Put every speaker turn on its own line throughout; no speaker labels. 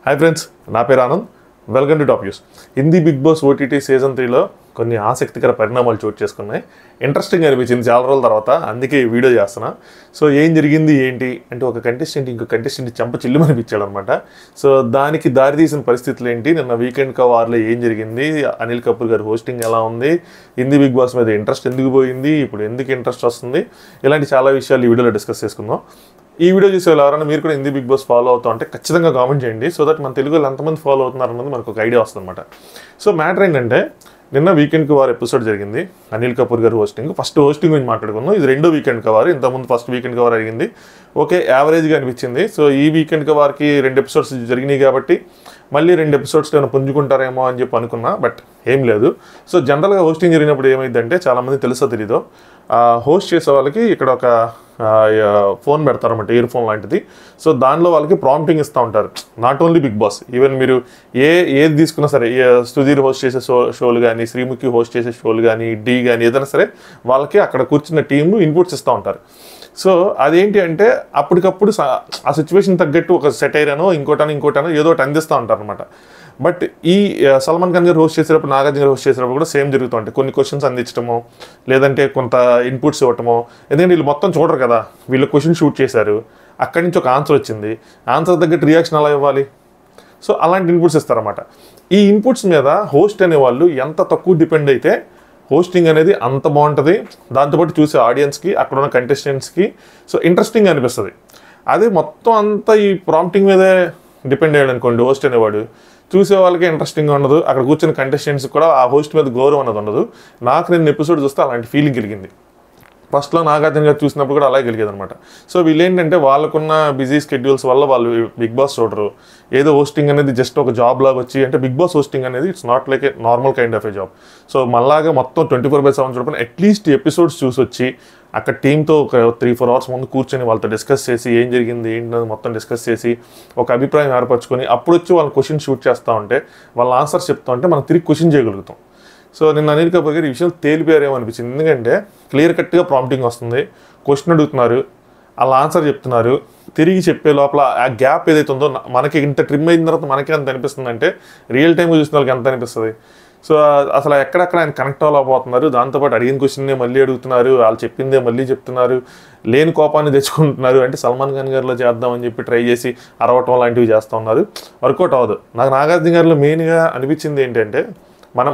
Hi friends, నా పేరు Anand. Welcome to top news. Hindi Bigg Boss OTT season 3లో కొన్ని ఆసక్తికర పరిణామాలు చోటు చేసుకున్నాయి. ఇంట్రెస్టింగ్ అనిపించింది చాలా రోజుల తర్వాత, అందుకే ఈ వీడియో చేస్తున్నా. సో ఏం జరిగింది ఏంటి అంటే, ఒక కంటెస్టెంట్ ఇంకో కంటెస్టెంట్ చెంప చిల్లుమనిపించాడు అనమాట. సో దానికి దారితీసిన పరిస్థితులు ఏంటి, నిన్న వీకెండ్ కవర్లో ఏం జరిగింది, అనిల్ కపూర్ గారి హోస్టింగ్ ఎలా ఉంది, హిందీ బిగ్ బాస్ మీద ఇంట్రెస్ట్ ఎందుకు పోయింది, ఇప్పుడు ఎందుకు ఇంట్రెస్ట్ వస్తుంది, ఇలాంటి చాలా విషయాలు ఈ వీడియోలో డిస్కస్ చేసుకుందాం. ఈ వీడియో చూసే ఎవరైనా మీరు కూడా హిందీ బిగ్ బాస్ ఫాలో అవుతా ఉంటే ఖచ్చితంగా కామెంట్ చేయండి. సో దట్ మన తెలుగులో ఎంతమంది ఫాలో అవుతున్నారు అన్నది మనకు ఒక ఐడియా వస్తుంది అనమాట. సో మ్యాటర్ ఏంటంటే, నిన్న వీకెండ్ కవర్ ఎపిసోడ్ జరిగింది, అనిల్ కపూర్ గారు హోస్టింగ్. ఫస్ట్ హోస్టింగ్ గురించి మాట్లాడుకున్నాం. ఇది రెండో వీకెండ్ కవర్. ఇంతకుముందు ఫస్ట్ వీకెండ్ కవర్ అడిగింది, ఓకే యావరేజ్గా అనిపించింది. సో ఈ వీకెండ్ కవర్కి 2 ఎపిసోడ్స్ జరిగినాయి కాబట్టి మళ్ళీ 2 ఎపిసోడ్స్ ఏమైనా పుంజుకుంటారేమో అని చెప్పి అనుకున్నా, బట్ ఏం లేదు. సో జనరల్గా హోస్టింగ్ జరిగినప్పుడు ఏమైందంటే, చాలామంది తెలుసో తెలీదో, హోస్ట్ చేసే వాళ్ళకి ఇక్కడ ఒక ఫోన్ పెడతారన్నమాట, ఇయర్ ఫోన్ లాంటిది. సో దానిలో వాళ్ళకి ప్రాంప్టింగ్ ఇస్తూ ఉంటారు. Not only Bigg Boss, even మీరు ఏది తీసుకున్నా సరే, సుధీర్ హోస్ట్ చేసే షోలు కానీ, శ్రీముఖి హోస్ట్ చేసే షోలు కానీ, డి కానీ ఏదైనా సరే, వాళ్ళకి అక్కడ కూర్చున్న టీము ఇన్పుట్స్ ఇస్తూ ఉంటారు. సో అదేంటి అంటే, అప్పటికప్పుడు ఆ సిచ్యువేషన్ తగ్గట్టు ఒక సెటైర్ అనో ఇంకోటనో ఏదో ఒకటి అందిస్తూ ఉంటారు అనమాట. బట్ ఈ సల్మాన్ ఖాన్ గారు హోస్ట్ చేసేటప్పుడు, నాగార్జున గారు హోస్ట్ చేసేటప్పుడు కూడా సేమ్ జరుగుతూ ఉంటాయి. కొన్ని క్వశ్చన్స్ అందించడమో, లేదంటే కొంత ఇన్పుట్స్ ఇవ్వటమో. ఎందుకంటే వీళ్ళు మొత్తం చూడరు కదా, వీళ్ళు క్వశ్చన్ షూట్ చేశారు, అక్కడి నుంచి ఒక ఆన్సర్ వచ్చింది, ఆన్సర్ తగ్గట్టు రియాక్షన్ ఎలా ఇవ్వాలి. సో అలాంటి ఇన్పుట్స్ ఇస్తారన్నమాట. ఈ ఇన్పుట్స్ మీద హోస్ట్ అనేవాళ్ళు ఎంత తక్కువ డిపెండ్ అయితే హోస్టింగ్ అనేది అంత బాగుంటుంది. దాంతోపాటు చూసే ఆడియన్స్కి, అక్కడ ఉన్న కంటెస్టెంట్స్కి సో ఇంట్రెస్టింగ్ అనిపిస్తుంది. అదే మొత్తం అంతా ఈ ప్రాంప్టింగ్ మీదే డిపెండ్ అయ్యాడు అనుకోండి హోస్ట్ అనేవాడు, చూసే వాళ్ళకి ఇంట్రెస్టింగ్గా ఉండదు, అక్కడ కూర్చున్న కంటెస్టెంట్స్ కూడా ఆ హోస్ట్ మీద గౌరవం అనేది ఉండదు. నాకు నేను ఎపిసోడ్ చూస్తే అలాంటి ఫీలింగ్ కలిగింది. ఫస్ట్లో నాగార్జున గారు చూసినప్పుడు కూడా అలాగే కలిగేది అనమాట. సో వీళ్ళు ఏంటంటే, వాళ్ళకున్న బిజీ స్కెడ్యూల్స్ వల్ల వాళ్ళు బిగ్ బాస్ చూడరు. ఏదో హోస్టింగ్ అనేది జస్ట్ ఒక జాబ్ లాగా వచ్చి, అంటే బిగ్ బాస్ హోస్టింగ్ అనేది it's not like a normal kind of a job. So మళ్ళాగా మొత్తం 24/7 చూడకుండా అట్లీస్ట్ ఎపిసోడ్స్ చూసి వచ్చి, అక్కడ టీంతో ఒక 3-4 అవర్స్ ముందు కూర్చొని వాళ్ళతో డిస్కస్ చేసి, ఏం జరిగింది ఏంటనేది మొత్తం డిస్కస్ చేసి, ఒక అభిప్రాయం ఏర్పరచుకొని, అప్పుడు వచ్చి వాళ్ళు క్వశ్చన్ షూట్ చేస్తూ ఉంటే, వాళ్ళ ఆన్సర్స్ చెప్తా ఉంటే మనం తిరిగి క్వశ్చన్ చేయగలుగుతాం. సో నిన్న అనిల్ కపూర్ గారు ఈ విషయం తేలిపోయారేమో అనిపించింది. ఎందుకంటే క్లియర్ కట్గా ప్రాంప్టింగ్ వస్తుంది, క్వశ్చన్ అడుగుతున్నారు, వాళ్ళ ఆన్సర్ చెప్తున్నారు, తిరిగి చెప్పే లోపల ఆ గ్యాప్ ఏదైతే ఉందో, మనకి ఇంత ట్రిమ్ అయిన తర్వాత మనకి ఎంత అనిపిస్తుంది అంటే, రియల్ టైమ్గా చూసిన వాళ్ళకి ఎంత అనిపిస్తుంది. సో అసలు ఎక్కడెక్కడ ఆయన కనెక్ట్ అవ్వబోతున్నారు, దాంతోపాటు అడిగిన క్వశ్చన్నే మళ్ళీ అడుగుతున్నారు, వాళ్ళు చెప్పిందే మళ్ళీ చెప్తున్నారు, లేని కోపాన్ని తెచ్చుకుంటున్నారు. అంటే సల్మాన్ ఖాన్ గారిలో చేద్దామని చెప్పి ట్రై చేసి అరవటం లాంటివి చేస్తూ ఉన్నారు, వర్కౌట్ అవ్వదు. నాకు నాగార్జున గారిలో మెయిన్గా అనిపించింది ఏంటంటే,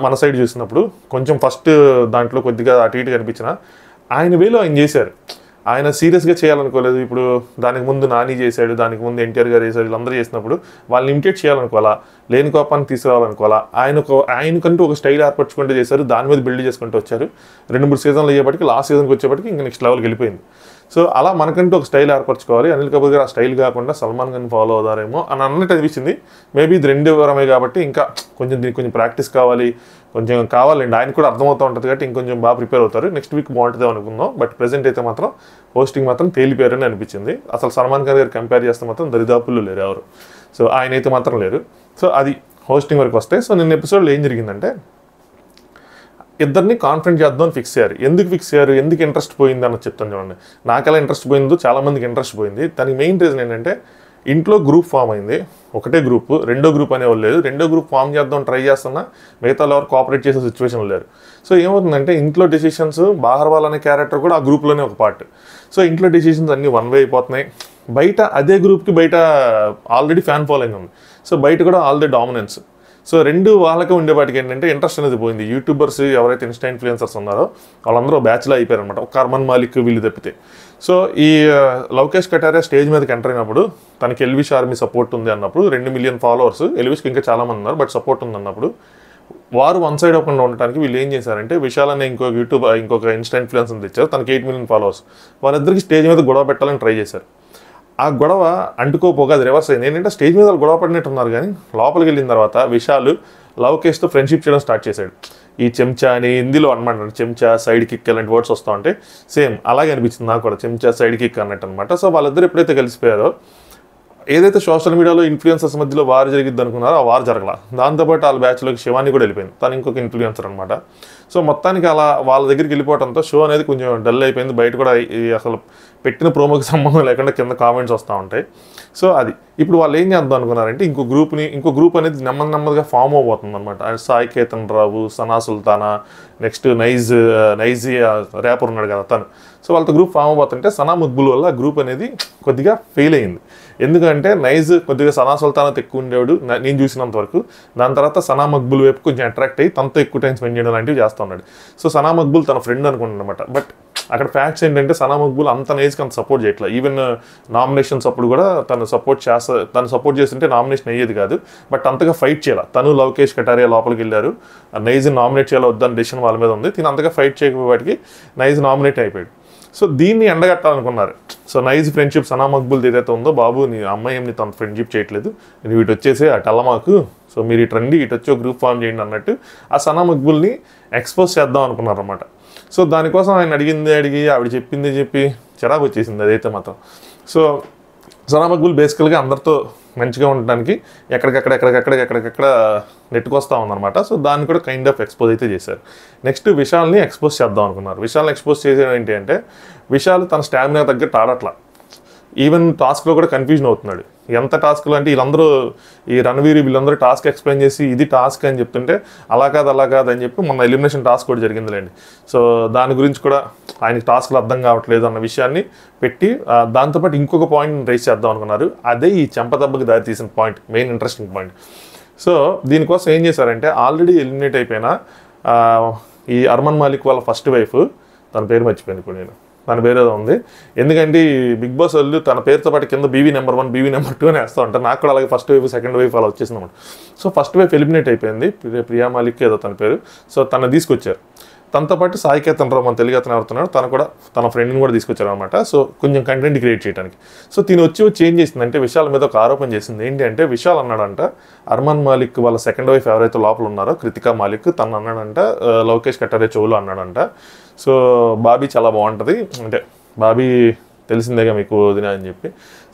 మన సైడ్ చూసినప్పుడు కొంచెం ఫస్ట్ దాంట్లో కొద్దిగా అటు ఇటుగా అనిపించిన, ఆయన వేలో ఆయన చేశారు. ఆయన సీరియస్గా చేయాలనుకోలేదు. ఇప్పుడు దానికి ముందు నాని చేశాడు, దానికి ముందు ఎన్టీఆర్ గారు చేశాడు, వీళ్ళందరూ చేసినప్పుడు వాళ్ళని ఇమిటేట్ చేయాలనుకోవాలా, లేని కోపాన్ని తీసుకురావాలనుకోవాలా, ఆయనకంటూ ఒక స్టైల్ ఏర్పరచుకుంటూ చేశారు, దాని మీద బిల్డ్ చేసుకుంటూ వచ్చారు. 2-3 సీజన్లు అయ్యేపటికి, లాస్ట్ సీజన్కి వచ్చేప్పటికి ఇంకా నెక్స్ట్ లెవెల్కి వెళ్ళిపోయింది. సో అలా మనకంటూ ఒక స్టైల్ ఏర్పరచుకోవాలి. అనిల్ కపూర్ గారు ఆ స్టైల్ కాకుండా సల్మాన్ ఖాన్ ఫాలో అవుతారేమో అని అన్నట్టు అనిపించింది. మేబీ ఇది 2 వారమే కాబట్టి ఇంకా దీనికి కొంచెం ప్రాక్టీస్ కావాలి, కొంచెం కావాలండి. ఆయన కూడా అర్థమవుతూ ఉంటుంది కాబట్టి ఇంకొంచెం బాగా ప్రిపేర్ అవుతారు. నెక్స్ట్ వీక్ బాగుంటుంది అనుకుందాం. బట్ ప్రెజెంట్ అయితే మాత్రం హోస్టింగ్ మాత్రం తేలిపోయారని అనిపించింది. అసలు సల్మాన్ ఖాన్ గారు కంపేర్ చేస్తే మాత్రం దరిదాపుల్లో లేరు ఎవరు. సో ఆయన అయితే మాత్రం లేరు. సో అది హోస్టింగ్ వరకు వస్తే, సో నిన్న ఎపిసోడ్లో ఏం జరిగిందంటే, ఇద్దరిని కాన్ఫిడెంట్ చేద్దామని ఫిక్స్ అయ్యారు. ఎందుకు ఫిక్స్ అయ్యారు, ఎందుకు ఇంట్రెస్ట్ పోయింది అన్నది చెప్తాను చూడండి. నాకు ఎలా ఇంట్రెస్ట్ పోయిందో చాలామందికి ఇంట్రెస్ట్ పోయింది. దానికి మెయిన్ రీజన్ ఏంటంటే, ఇంట్లో గ్రూప్ ఫామ్ అయింది, ఒకటే గ్రూప్, రెండో గ్రూప్ అనేవాళ్ళు లేదు. రెండో గ్రూప్ ఫామ్ చేద్దాం ట్రై చేస్తున్నా మిగతా ఎవరు కోఆపరేట్ చేసే సిచ్యువేషన్ లేరు. సో ఏమవుతుందంటే, ఇంట్లో డెసిషన్స్, బాహర్వాల్ అనే క్యారెక్టర్ కూడా ఆ గ్రూప్లోనే ఒక పార్ట్. సో ఇంట్లో డెసిషన్స్ అన్నీ వన్ వే అయిపోతున్నాయి. బయట అదే గ్రూప్కి బయట ఆల్రెడీ ఫ్యాన్ ఫాలోయింగ్ ఉంది. సో బయట కూడా ఆల్రెడీ డామినెన్స్. సో రెండు వాళ్ళకే ఉండేవాటికి ఏంటంటే ఇంట్రెస్ట్ అనేది పోయింది. యూట్యూబర్స్ ఎవరైతే ఇన్స్టా ఇన్ఫ్లుయెన్సర్స్ ఉన్నారో వాళ్ళందరూ బ్యాచ్లో అయిపోయారు అనమాట, ఒక అర్మన్ మాలిక్ వీళ్ళు తప్పితే. సో ఈ లవకేష్ కటారియా స్టేజ్ మీదకి ఎంటర్ అయినప్పుడు, తనకి ఎల్విష్ ఆర్మీ సపోర్ట్ ఉంది అన్నప్పుడు, 2 మిలియన్ ఫాలోవర్స్, ఎల్విష్కి ఇంకా చాలామంది ఉన్నారు బట్ సపోర్ట్ ఉంది అన్నప్పుడు, వారు వన్ సైడ్ అవ్వకుండా ఉండటానికి వీళ్ళు ఏం చేశారంటే, విశాల్ అనే ఇంకొక ఇన్స్టా ఇన్ఫ్లుయెన్సర్ తెచ్చారు, తనకి 8 మిలియన్ ఫాలోవర్స్. వాళ్ళిద్దరికి స్టేజ్ మీద గొడవ పెట్టాలని ట్రై చేశారు. ఆ గొడవ అంటుకోపోగా అది రివర్స్ అయింది. ఏంటంటే స్టేజ్ మీద వాళ్ళు గొడవ పడినట్టున్నారు, కానీ లోపలికి వెళ్ళిన తర్వాత విశాల్ లవకేష్తో ఫ్రెండ్షిప్ చేయడం స్టార్ట్ చేశాడు. ఈ చెంచా అని హిందీలో అనమాట, చెంచా, సైడ్ కిక్ అలాంటి వర్డ్స్ వస్తూ ఉంటే సేమ్ అలాగే అనిపించింది నాకు కూడా, చెంచా సైడ్ కిక్ అన్నట్టు అనమాట. సో వాళ్ళిద్దరు ఎప్పుడైతే కలిసిపోయారో, ఏదైతే సోషల్ మీడియాలో ఇన్ఫ్లుయెన్సర్స్ మధ్యలో వార్ జరిగిద్ది అనుకున్నారో ఆ వార్ జరగల. దాంతోపాటు వాళ్ళ బ్యాచ్లోకి శివాని కూడా వెళ్ళిపోయింది, తను ఇంకొక ఇన్ఫ్లుయెన్సర్ అనమాట. సో మొత్తానికి అలా వాళ్ళ దగ్గరికి వెళ్ళిపోవడంతో షో అనేది కొంచెం డల్ అయిపోయింది. బయట కూడా అసలు పెట్టిన ప్రోమోకి సంబంధం లేకుండా కింద కామెంట్స్ వస్తూ ఉంటాయి. సో అది ఇప్పుడు వాళ్ళు ఏం చేద్దాం అనుకున్నారంటే ఇంకో గ్రూప్ అనేది నెమ్మదిగా ఫామ్ అవబోతుంది అనమాట. సాయి కేతన్ రావు, సనా సుల్తానా, నెక్స్ట్ నైజీ ర్యాపర్ ఉన్నాడు కదా తను. సో వాళ్ళతో గ్రూప్ ఫామ్ అవబోతుంటే సనా మక్బుల్ వల్ల గ్రూప్ అనేది కొద్దిగా ఫెయిల్ అయింది. ఎందుకంటే నైజ్ కొద్దిగా సనా సుల్తానాతో ఎక్కువ ఉండేవాడు నేను చూసినంత వరకు. దాని తర్వాత సనా మక్బుల్ వైపు కొంచెం అట్రాక్ట్ అయ్యి తనతో ఎక్కువ టైం స్పెండ్ చేయడం లాంటివి చేస్తూ ఉన్నాడు. సో సనా మక్బుల్ తన ఫ్రెండ్ అనుకుంటున్నమాట. బట్ అక్కడ ఫ్యాక్ట్స్ ఏంటంటే సనా మక్బుల్ అంత నైజ్కి అంత సపోర్ట్ చేయట్లేదు. ఈవెన్ నామినేషన్స్ అప్పుడు కూడా తను సపోర్ట్ చేస్తుంటే నామినేషన్ అయ్యేది కాదు. బట్ అంతగా ఫైట్ చేయాలి. తను లవకేష్ కటారియా లోపలికి వెళ్ళారు. నైజ్ నామినేట్ చేయాలి వద్దని డెసిషన్ వాళ్ళ మీద ఉంది. తిని అంతగా ఫైట్ చేయకపోయేటికి నైజ్ నామినేట్ అయిపోయాడు. సో దీన్ని ఎండగట్టాలనుకున్నారు. సో నైజ్ ఫ్రెండ్షిప్ సనా మక్బుల్ ఏదైతే ఉందో, బాబు నీ అమ్మాయి ఏమి తన ఫ్రెండ్షిప్ చేయట్లేదు, నువ్వు ఇటు వచ్చేసి అటు అల్లమాకు, సో మీరు ఇటు రండి, ఇటు వచ్చి గ్రూప్ ఫామ్ చేయండి అన్నట్టు ఆ సనా మక్బుల్ని ఎక్స్పోజ్ చేద్దాం అనుకున్నారు అనమాట. సో దానికోసం ఆయన అడిగి ఆవిడ చెప్పి చిరాకు వచ్చేసింది అదైతే మాత్రం. సో సనా మక్బుల్ బేసికల్గా అందరితో మంచిగా ఉండడానికి ఎక్కడికక్కడ నెట్టుకొస్తూ ఉందన్నమాట. సో దాన్ని కూడా కైండ్ ఆఫ్ ఎక్స్పోజ్ అయితే చేశారు. నెక్స్ట్ విశాల్ని ఎక్స్పోజ్ చేద్దాం అనుకున్నారు. విశాల్ని ఎక్స్పోజ్ చేసేది ఏంటి అంటే, విశాల్ తన స్టామినా తగ్గట్టు ఆడట్లా. ఈవెన్ టాస్క్లో కూడా కన్ఫ్యూజన్ అవుతున్నాడు. ఎంత టాస్క్లు అంటే వీళ్ళందరూ ఈ రణవీర్ వీళ్ళందరూ టాస్క్ ఎక్స్ప్లెయిన్ చేసి ఇది టాస్క్ అని చెప్తుంటే అలా కాదు అని చెప్పి మొన్న ఎలిమినేషన్ టాస్క్ కూడా జరిగిందిలేండి. సో దాని గురించి కూడా ఆయనకి టాస్క్లు అర్థం కావట్లేదు అన్న విషయాన్ని పెట్టి దాంతోపాటు ఇంకొక పాయింట్ రైస్ చేద్దాం అనుకున్నారు. అదే ఈ చెంపదెబ్బకి దారి తీసిన point, main interesting point. So దీనికోసం ఏం చేశారంటే, ఆల్రెడీ ఎలిమినేట్ అయిపోయిన ఈ అర్మన్ మాలిక్ వాళ్ళ ఫస్ట్ వైఫ్, తన పేరు మర్చిపోయింది ఇప్పుడు నేను, తన పేరు ఏదో ఉంది. ఎందుకంటే ఈ బిగ్ బాస్ వాళ్ళు తన పేరుతో పాటు కింద బీవీ నెంబర్ 1 బీవీ నెంబర్ 2 అని వేస్తూ ఉంటారు. నాకు కూడా అలాగే ఫస్ట్ వైఫ్ సెకండ్ వైఫ్ అలా వచ్చేసింది అనమాట. సో ఫస్ట్ వైఫ్ ఎలిమినేట్ అయిపోయింది, ప్రియా మాలిక్ ఏదో తన పేరు. సో తను తీసుకొచ్చారు. తనతో పాటు సాయి కేతన్ రావు మన తెలుగు అతను ఎవరుతున్నాడు, తను కూడా తన ఫ్రెండ్ని కూడా తీసుకొచ్చారు అనమాట. సో కొంచెం కంటెంట్ క్రియేట్ చేయడానికి. సో తిని వచ్చి ఏం చేసిందంటే, విశాల్ మీద ఒక ఆరోపణ చేసింది. ఏంటి అంటే, విశాల్ అన్నాడంట అర్మన్ మాలిక్ వాళ్ళ సెకండ్ వైఫ్ ఎవరైతే లోపల ఉన్నారో కృతికా మాలిక్, తను అన్నాడంట లవకేష్ కటారియా చెవులు అన్నాడంట. సో బాబీ చాలా బాగుంటుంది, అంటే బాబీ తెలిసిందేగా మీకు వదిన అని చెప్పి.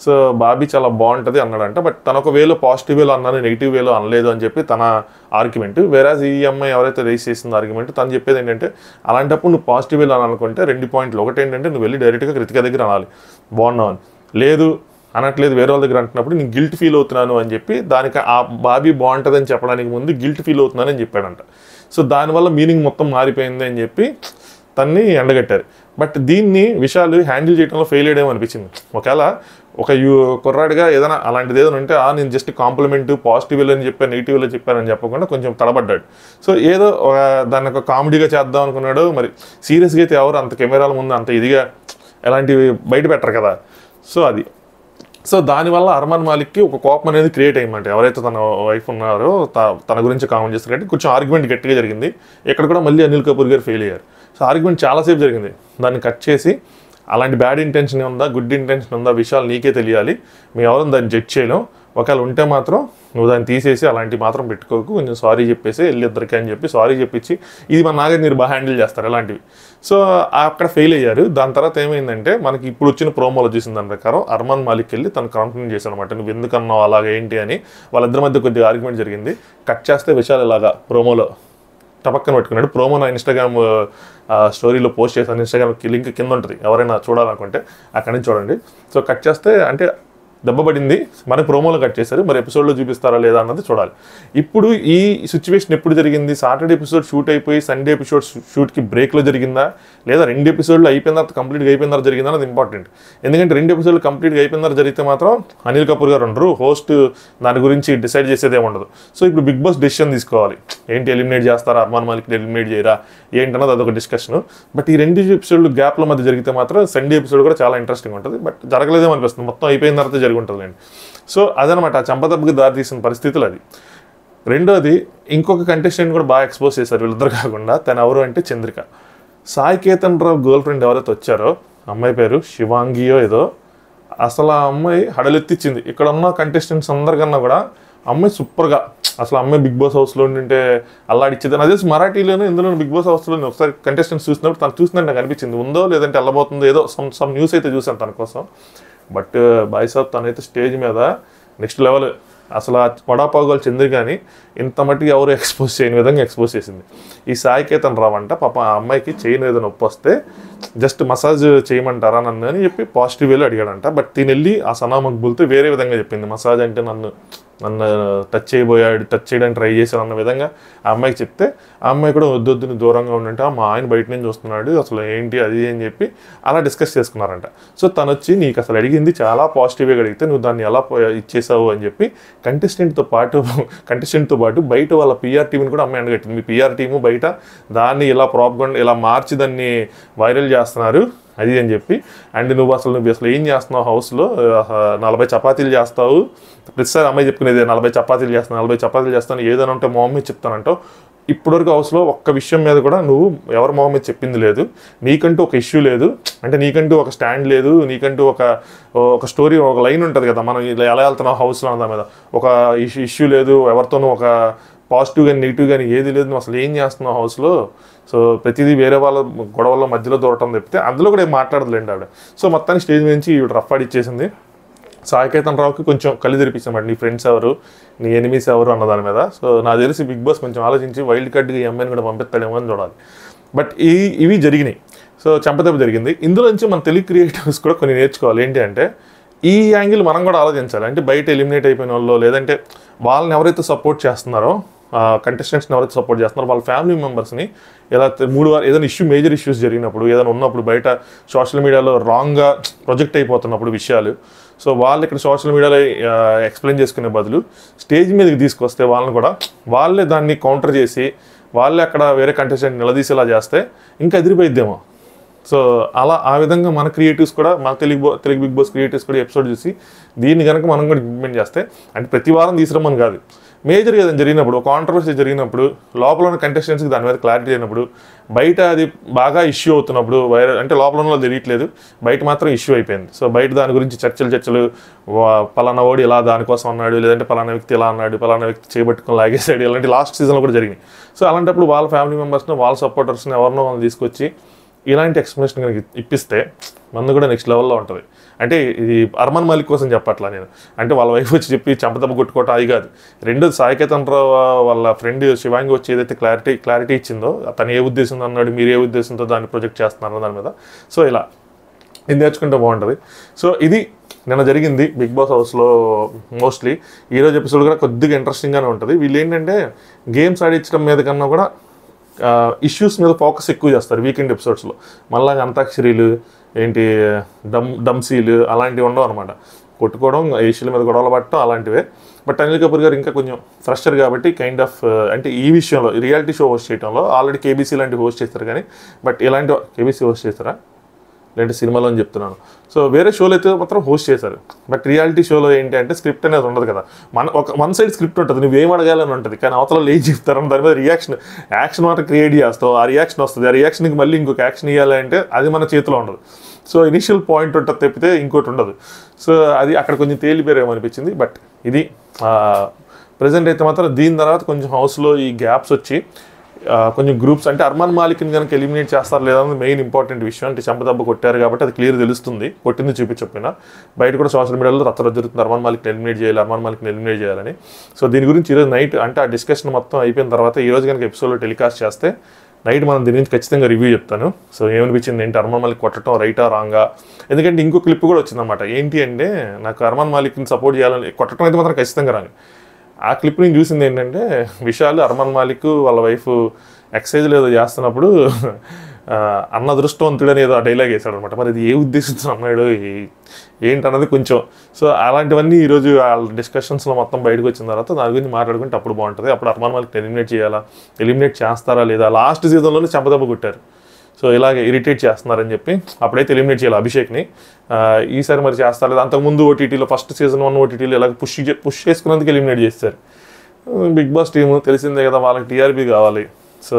సో బాబీ చాలా బాగుంటుంది అన్నాడంట. బట్ తన ఒక వేలో పాజిటివ్ వేలో అన్నాను, నెగిటివ్ వేలో అనలేదు అని చెప్పి తన ఆర్గ్యుమెంట్. వేరాజ్ ఈ అమ్మాయి ఎవరైతే రేస్ చేసిందో ఆర్గ్యుమెంట్, తను చెప్పేది ఏంటంటే, అలాంటప్పుడు నువ్వు పాజిటివ్ వేలో అని అనుకుంటే 2 పాయింట్లు. ఒకటి ఏంటంటే, నువ్వు వెళ్ళి డైరెక్ట్గా కృతిక దగ్గర అనాలి బాగున్నావు అని. లేదు అనట్లేదు, వేరే వాళ్ళ దగ్గర అంటున్నప్పుడు నేను గిల్ట్ ఫీల్ అవుతున్నాను అని చెప్పి, దానికి ఆ బాబీ బాగుంటుందని చెప్పడానికి ముందు గిల్ట్ ఫీల్ అవుతున్నాను అని చెప్పాడంట. సో దానివల్ల మీనింగ్ మొత్తం మారిపోయింది అని చెప్పి తన్ని ఎండగట్టారు. బట్ దీన్ని విశాల్ హ్యాండిల్ చేయడంలో ఫెయిల్ అయ్యేమో అనిపించింది. ఒకవేళ ఒక కుర్రాడిగా ఏదైనా అలాంటిది ఏదైనా ఉంటే నేను జస్ట్ కాంప్లిమెంట్ పాజిటివ్ అని చెప్పాను, నెగిటివ్ వేలో చెప్పానని చెప్పకుండా కొంచెం తడబడ్డాడు. సో ఏదో దాన్ని ఒక కామెడీగా చేద్దాం అనుకున్నాడు. మరి సీరియస్గా అయితే ఎవరు అంత కెమెరాల ముందు అంత ఇదిగా ఎలాంటివి బయట పెట్టరు కదా. సో అది. సో దానివల్ల అర్మన్ మాలిక్కి ఒక కోపం అనేది క్రియేట్ అయ్యిందంటే, ఎవరైతే తన వైఫ్ ఉన్నారో తన గురించి కామెంట్ చేస్తారు కాబట్టి కొంచెం ఆర్గ్యుమెంట్ గట్టిగా జరిగింది. ఇక్కడ కూడా మళ్ళీ అనిల్ కపూర్ గారు ఫెయిల్ అయ్యారు. సో ఆర్గ్యుమెంట్ చాలాసేపు జరిగింది. దాన్ని కట్ చేసి, అలాంటి బ్యాడ్ ఇంటెన్షన్ ఉందా గుడ్ ఇంటెన్షన్ ఉందా విషయాలు నీకే తెలియాలి, మేము ఎవరైనా దాన్ని జడ్జ్ చేయలేం, ఒకవేళ ఉంటే మాత్రం నువ్వు దాన్ని తీసేసి అలాంటివి మాత్రం పెట్టుకోకు, కొంచెం సారీ చెప్పేసి వెళ్ళిద్దరికి అని చెప్పి సారీ చెప్పించి, ఇది మన నాగర్ మీరు బాగా హ్యాండిల్ చేస్తారు అలాంటివి. సో అక్కడ ఫెయిల్ అయ్యారు. దాని తర్వాత ఏమైందంటే, మనకి ఇప్పుడు వచ్చిన ప్రోమోలో చూసిన దాని ప్రకారం అర్మన్ మాలిక్ వెళ్ళి తను కంప్లైంట్ చేశాడు అనమాట, నువ్వు ఎందుకన్నావు అలాగే ఏంటి అని. వాళ్ళిద్దరి మధ్య కొద్దిగా ఆర్గ్యుమెంట్ జరిగింది. కట్ చేస్తే విశాల్ ఇలాగా ప్రోమోలో టపక్కన పెట్టుకున్నాడు. ప్రోమో నా ఇన్స్టాగ్రామ్ స్టోరీలో పోస్ట్ చేశాను. ఇన్స్టాగ్రామ్ లింక్ కింద ఉంటుంది, ఎవరైనా చూడాలనుకుంటే అక్కడి నుంచి చూడండి. సో కట్ చేస్తే అంటే దెబ్బ పడింది, మనకి ప్రోమోలో కట్ చేశారు, మరి ఎపిసోడ్లో చూపిస్తారా లేదా అన్నది చూడాలి. ఇప్పుడు ఈ సిచ్యువేషన్ ఎప్పుడు జరిగింది, సాటర్డే ఎపిసోడ్ షూట్ అయిపోయి సండే ఎపిసోడ్ షూట్కి బ్రేక్లో జరిగిందా, లేదా 2 ఎపిసోడ్లు అయిపోయిన తర్వాత కంప్లీట్గా అయిపోయిన తర్వాత జరిగిందా అన్నది ఇంపార్టెంట్. ఎందుకంటే 2 ఎపిసోడ్లు కంప్లీట్గా అయిపోయిన తర్వాత జరిగితే మాత్రం అనిల్ కపూర్ గారు ఉండరు, హోస్ట్ దాని గురించి డిసైడ్ చేసేదే ఉండదు. సో ఇప్పుడు బిగ్ బాస్ డెసిషన్ తీసుకోవాలి, ఏంటి ఎలిమినేట్ చేస్తారా, అర్మాన్ మాలిక్ని ఎలిమినేట్ చేయరా ఏంటన్నది అదొక డిస్కషన్. బట్ ఈ 2 ఎపిసోడ్లు గ్యాప్ల మధ్య జరిగితే మాత్రం సండే ఎపిసోడ్ కూడా చాలా ఇంట్రెస్టింగ్ ఉంటుంది. బట్ జరగలేదేమో అనిపిస్తుంది, మొత్తం అయిపోయిన తర్వాత జరిగి ఉంటుందండి. సో అదనమాట ఆ చంపదెబ్బకి దారి తీసిన పరిస్థితులు అది. రెండోది, ఇంకొక కంటెస్టెంట్ కూడా బాగా ఎక్స్పోజ్ చేశారు వీళ్ళిద్దరు కాకుండా. తను ఎవరు అంటే చంద్రిక. సాయి కేతన్ రావు గర్ల్ ఫ్రెండ్ ఎవరైతే వచ్చారో, అమ్మాయి పేరు శివాంగియో ఏదో, అసలు ఆ అమ్మాయి హడలెత్తిచ్చింది. ఇక్కడ ఉన్న కంటెస్టెంట్స్ అందరికన్నా కూడా అమ్మాయి సూపర్గా, అసలు అమ్మాయి బిగ్ బాస్ హౌస్లో ఉంటే అల్లాడిచ్చేది. అదే మరాఠీలోనే ఇందులో బిగ్ బాస్ హౌస్లో ఒకసారి కంటెస్టెంట్స్ చూసినప్పుడు తను చూసినట్టు నాకు అనిపించింది, ఉందో లేదంటే వెళ్ళబోతుందో ఏదో సమ్ న్యూస్ అయితే చూసాను తన కోసం. బట్ బాయ్ సాబ్ తనైతే స్టేజ్ మీద నెక్స్ట్ లెవెల్ అసలు ఆ వడాపావుగాలు చంద్రికని ఇంత మట్టికి ఎవరు ఎక్స్పోజ్ చేయని విధంగా ఎక్స్పోజ్ చేసింది. ఈ సాయికేతన్ రావు అంట పాప ఆ అమ్మాయికి చేయని ఏదో నొప్పి వస్తే జస్ట్ మసాజ్ చేయమంటారా నన్ను అని చెప్పి పాజిటివ్ వేలో అడిగాడంట. బట్ తిని వెళ్ళి ఆ సనా మక్బూల్తో వేరే విధంగా చెప్పింది. మసాజ్ అంటే నన్ను టచ్ చేయడానికి ట్రై చేశాను అన్న విధంగా ఆ అమ్మాయికి చెప్తే ఆ అమ్మాయి కూడా వద్దొద్దుని దూరంగా ఉండంటే మా ఆయన బయట నుంచి వస్తున్నాడు అసలు ఏంటి అది అని చెప్పి అలా డిస్కస్ చేసుకున్నారంట. సో తను వచ్చి నీకు అసలు అడిగింది చాలా పాజిటివ్గా అడిగితే నువ్వు దాన్ని ఎలా ఇచ్చేసావు అని చెప్పి కంటెస్టెంట్తో పాటు బయట వాళ్ళ పిఆర్ టీంని కూడా అమ్మాయి అండగట్టింది. మీ పిఆర్ టీము బయట దాన్ని ఇలా మార్చి దాన్ని వైరల్ చేస్తున్నారు అది అని చెప్పి. అండ్ నువ్వు అసలు ఏం చేస్తున్నావు హౌస్లో 40 చపాతీలు చేస్తావు ప్రతిసారి అమ్మాయి చెప్పుకునేది 40 చపాతీలు చేస్తాను ఏదైనా ఉంటే మా మమ్మీ చెప్తానంటావు. ఇప్పటివరకు హౌస్లో ఒక్క విషయం మీద కూడా నువ్వు ఎవరి మొహం మీద చెప్పింది లేదు. నీకంటూ ఒక ఇష్యూ లేదు, అంటే నీకంటూ ఒక స్టాండ్ లేదు, నీకంటూ ఒక స్టోరీ ఒక లైన్ ఉంటుంది కదా మనం ఇలా ఎలా వెళ్తున్నావు హౌస్లో అన్న దాని మీద ఒక ఇష్యూ లేదు, ఎవరితోనూ ఒక పాజిటివ్ కానీ నెగిటివ్ కానీ ఏది లేదు, నువ్వు అసలు ఏం చేస్తున్నావు హౌస్లో. సో ప్రతిదీ వేరే వాళ్ళ గొడవల్లో మధ్యలో దూరటం తప్పితే అందులో కూడా ఏం మాట్లాడదులేండి ఆవిడ. సో మొత్తానికి స్టేజ్ నుంచి ఈవిడ రఫ్ ఆడిచ్చేసింది. సాయికేతన్ రావుకి కొంచెం కళ్ళు తెరిపించామాట నీ ఫ్రెండ్స్ ఎవరు, నీ ఎనిమీస్ ఎవరు అన్న దాని మీద. సో నాకు తెలిసి బిగ్ బాస్ కొంచెం ఆలోచించి వైల్డ్ కార్డ్గా ఈ అమ్మాయిని కూడా పంపిస్తాడేమో అని చూడాలి. బట్ ఇవి జరిగినాయి. సో చెంపదెబ్బ జరిగింది. ఇందులో నుంచి మన తెలుగు క్రియేటివ్స్ కూడా కొన్ని నేర్చుకోవాలి. ఏంటి అంటే ఈ యాంగిల్ మనం కూడా ఆలోచించాలి. అంటే బయట ఎలిమినేట్ అయిపోయిన వాళ్ళు లేదంటే వాళ్ళని ఎవరైతే సపోర్ట్ చేస్తున్నారో కంటెస్టెంట్స్ని ఎవరైతే సపోర్ట్ చేస్తున్నారో వాళ్ళ ఫ్యామిలీ మెంబర్స్ని ఇలా 3 వారు ఏదైనా మేజర్ ఇష్యూస్ జరిగినప్పుడు ఏదైనా ఉన్నప్పుడు బయట సోషల్ మీడియాలో రాంగ్గా ప్రొజెక్ట్ అయిపోతున్నప్పుడు విషయాలు, సో వాళ్ళు ఇక్కడ సోషల్ మీడియాలో ఎక్స్ప్లెయిన్ చేసుకునే బదులు స్టేజ్ మీదకి తీసుకొస్తే వాళ్ళే దాన్ని కౌంటర్ చేసి వాళ్ళే అక్కడ వేరే కంటెస్టెంట్ నిలదీసేలా చేస్తే ఇంకా ఎదిరిపోయిద్దేమో. సో ఆ విధంగా మన క్రియేటివ్స్ కూడా మన తెలుగు బిగ్ బాస్ క్రియేటివ్స్ కూడా ఎపిసోడ్ చూసి దీన్ని కనుక మనం కూడా ఇంప్లిమెంట్ చేస్తే, అంటే ప్రతి వారం తీసుకురమ్మని కాదు, మేజర్ ఏదైనా జరిగినప్పుడు కాంట్రవర్సీ జరిగినప్పుడు లోపల ఉన్న కంటెస్టెంట్స్కి దాని మీద క్లారిటీ అయినప్పుడు బయట అది బాగా ఇష్యూ అవుతున్నప్పుడు అంటే లోపల ఉన్న తెలియట్లేదు బయట మాత్రం ఇష్యూ అయిపోయింది. సో బయట దాని గురించి చర్చలు పలానా ఓడి ఇలా దానికోసం అన్నాడు, లేదంటే పలానా వ్యక్తి ఇలా అన్నాడు, పలానా వ్యక్తి చేయబట్టుకుని లాగేసాడు, ఇలాంటి లాస్ట్ సీజన్లో కూడా జరిగినాయి. సో అలాంటప్పుడు వాళ్ళ ఫ్యామిలీ మెంబర్స్ని వాళ్ళ సపోర్టర్స్ని ఎవరినో వాళ్ళని తీసుకొచ్చి ఇలాంటి ఎక్స్ప్లెనేషన్ కనుక ఇప్పిస్తే మందు కూడా నెక్స్ట్ లెవెల్లో ఉంటుంది. అంటే ఇది అర్మాన్ మాలిక్ కోసం చెప్పట్లా నేను, అంటే వాళ్ళ వైఫ్ వచ్చి చెప్పి చంపదెబ్బ కొట్టుకోవటం అది కాదు. రెండోది సాయికేతన్ రావు వాళ్ళ ఫ్రెండ్ శివాంగి వచ్చి ఏదైతే క్లారిటీ ఇచ్చిందో తను ఏ ఉద్దేశంతో అన్నాడు, మీరు ఏ ఉద్దేశంతో దాన్ని ప్రొజెక్ట్ చేస్తున్నారో దాని మీద. సో ఇలా ఇది నేర్చుకుంటే బాగుంటుంది. సో ఇది నిన్న జరిగింది బిగ్ బాస్ హౌస్లో. మోస్ట్లీ ఈరోజు ఎపిసోడ్ కూడా కొద్దిగా ఇంట్రెస్టింగ్గానే ఉంటుంది. వీళ్ళు ఏంటంటే గేమ్స్ ఆడించడం మీద కన్నా కూడా ఇష్యూస్ మీద ఫోకస్ ఎక్కువ చేస్తారు వీకెండ్ ఎపిసోడ్స్లో. మళ్ళా అంతాక్షరీలు ఏంటి డమ్సీలు అలాంటివి ఉండవు అనమాట. కొట్టుకోవడం ఇష్యూల మీద గొడవలు పట్టడం అలాంటివే. బట్ అనిల్ కపూర్ గారు ఇంకా కొంచెం ఫ్రెషర్ కాబట్టి కైండ్ ఆఫ్ అంటే ఈ విషయంలో రియాలిటీ షో హోస్ట్ చేయడంలో ఆల్రెడీ కేబీసీ లాంటివి హోస్ట్ చేస్తారు కానీ బట్ ఇలాంటి కేబీసీ హోస్ట్ చేస్తారా లేదంటే సినిమాలో అని చెప్తున్నాను. సో వేరే షోలో అయితే మాత్రం హోస్ట్ చేశారు. బట్ రియాలిటీ షోలో ఏంటి అంటే స్క్రిప్ట్ అనేది ఉండదు కదా, వన్ సైడ్ స్క్రిప్ట్ ఉంటుంది, నువ్వేం అడగాలని ఉంటుంది, కానీ అవతల ఏం చెప్తారని దాని మీద యాక్షన్ మాత్రం క్రియేట్ చేస్తావు, ఆ రియాక్షన్ వస్తుంది. ఆ రియాక్షన్కి మళ్ళీ ఇంకొక యాక్షన్ ఇవ్వాలంటే అది మన చేతిలో ఉండదు. సో ఇనిషియల్ పాయింట్ ఉంటుంది తప్పితే ఇంకోటి ఉండదు. సో అది అక్కడ కొంచెం తేలిపేరేమనిపించింది. బట్ ఇది ప్రజెంట్ అయితే మాత్రం దీని తర్వాత కొంచెం హౌస్లో ఈ గ్యాప్స్ వచ్చి కొంచెం గ్రూప్స్ అంటే అర్మాన్ మాలిక్ని కనుక ఎలిమినేట్ చేస్తారు లేదా మెయిన్ ఇంపార్టెంట్ విషయం. అంటే చెంపదెబ్బ కొట్టారు కాబట్టి అది క్లియర్ తెలుస్తుంది, కొట్టింది చూపించకపోయినా. బయట కూడా సోషల్ మీడియాలో రచ్చ జరుగుతుంది అర్మాన్ మాలిక్ని ఎలిమినేట్ చేయాలని. సో దీని గురించి ఈరోజు నైట్ అంటే ఆ డిస్కషన్ మొత్తం అయిపోయిన తర్వాత ఈరోజు కనుక ఎపిసోడ్లో టెలికాస్ట్ చేస్తే నైట్ మనం దీని నుంచి ఖచ్చితంగా రివ్యూ చెప్తాను. సో ఏమనిపించింది ఏంటి అర్మాన్ మాలిక్ కొట్టడం రైటా రాంగా. ఎందుకంటే ఇంకో క్లిప్ కూడా వచ్చిందన్నమాట. ఏంటి అంటే నాకు అర్మాన్ మాలిక్ని సపోర్ట్ చేయాలని కొట్టడం అయితే మాత్రం ఖచ్చితంగా రాంగ్. ఆ క్లిప్ నేను చూసింది ఏంటంటే విశాల్ అర్మాన్ మాలిక్ వాళ్ళ వైఫ్ ఎక్సైజ్లు ఏదో చేస్తున్నప్పుడు అన్న అదృష్టవంతుడని ఏదో ఆ డైలాగ్ వేసాడు అనమాట. మరి ఇది ఏ ఉద్దేశంతో అన్నాడు ఏంటన్నది కొంచెం. సో అలాంటివన్నీ ఈరోజు వాళ్ళ డిస్కషన్స్లో మొత్తం బయటకు వచ్చిన తర్వాత దాని గురించి మాట్లాడుకుంటే అప్పుడు బాగుంటుంది. అప్పుడు అర్మాన్ మాలిక్ ఎలిమినేట్ చేస్తారా లేదా, లాస్ట్ సీజన్లోనే చెంపదెబ్బ కొట్టారు. సో ఇలాగే ఇరిటేట్ చేస్తున్నారని చెప్పి అప్పుడైతే ఎలిమినేట్ చేయాలి అభిషేక్ని. ఈసారి మరి చేస్తారు లేదా, అంతకుముందు ఓటీటీలో ఫస్ట్ సీజన్ 1 ఓటీటీలో ఇలాగ పుష్ చేసుకున్నందుకు ఎలిమినేట్ చేస్తారు. బిగ్ బాస్ టీము తెలిసిందే కదా, వాళ్ళకి టీఆర్పీ కావాలి. సో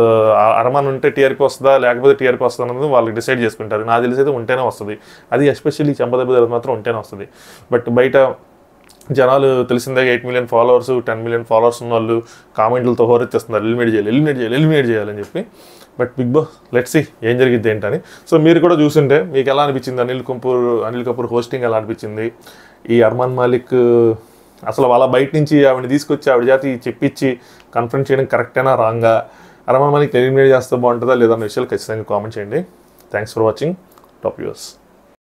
అర్మాన్ ఉంటే టీఆర్పీ వస్తుందా లేకపోతే టీఆర్పీ వస్తుందా అన్నది వాళ్ళకి డిసైడ్ చేసుకుంటారు. నాకు తెలిసి అయితే ఉంటేనే వస్తుంది, అది ఎస్పెషల్లీ చెంపదెబ్బ దగ్గర మాత్రం ఉంటేనే వస్తుంది. బట్ బయట జనాలు తెలిసిందే 8 మిలియన్ ఫాలోవర్స్ 10 మిలియన్ ఫాలోవర్స్ ఉన్న వాళ్ళు కామెంట్లతో హోరెత్తేస్తున్నారు ఎలిమినేట్ చేయాలని చెప్పి. But Bigg Boss let's see ఏం జరిగిద్ది ఏంటని. సో మీరు కూడా చూస్తుంటే మీకు ఎలా అనిపించింది, అనిల్ కపూర్ హోస్టింగ్ ఎలా అనిపించింది, ఈ అర్మాన్ మాలిక్ అసలు వాళ్ళ బయట నుంచి ఆవిడని తీసుకొచ్చి ఆవిడ జాతి చెప్పించి కన్ఫర్మ్ చేయడం కరెక్టేనా రాంగా, అరమా మనకి ఎలిమినేట్ చేస్తే బాగుంటుందా లేదా అన్న విషయాలు ఖచ్చితంగా కామెంట్ చేయండి. Thanks for watching top views.